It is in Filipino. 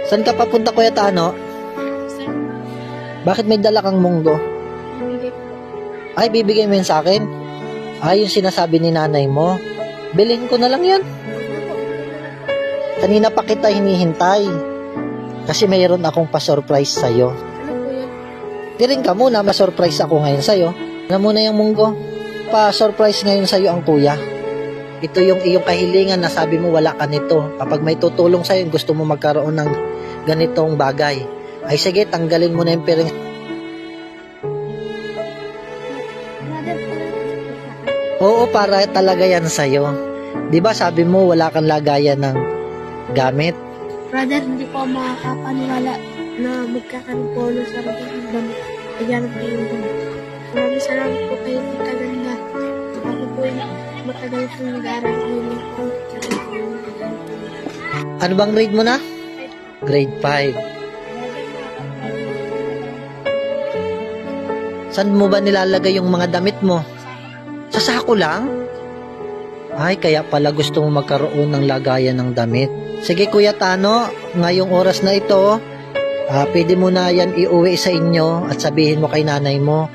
Saan ka papunta, Kuya Tano? Bakit may dala kang munggo? Ay, bibigay mo yun sa akin? Ay, yung sinasabi ni nanay mo. Bilhin ko na lang yan. Kanina pa kita hinihintay. Kasi mayroon akong pa-surprise sa'yo. Dirin ka muna, ma-surprise ako ngayon sa'yo. Na muna yung munggo. Pa-surprise ngayon sa'yo ang kuya. Ito yung iyong kahilingan na sabi mo wala ka nito. Kapag may tutulong sa'yo, gusto mo magkaroon ng ganitong bagay. Ay sige, tanggalin mo na yung piring. Oo, para talaga yan sa'yo. Diba sabi mo wala kang lagayan ng gamit? Brother, hindi po makakapaniwala na magkakaroon po ng sarili ng damit. Ayan po yung damit. Maraming salamat po kayo ng kaganda. Ako po yung matagal po nag-aaral ngayon po. Ano bang grade mo na? Grade 5. Saan mo ba nilalagay yung mga damit mo? Sa sako lang? Ay, kaya pala gusto mo magkaroon ng lagayan ng damit. Sige Kuya Tano, ngayong oras na ito, pwede mo na yan iuwi sa inyo at sabihin mo kay nanay mo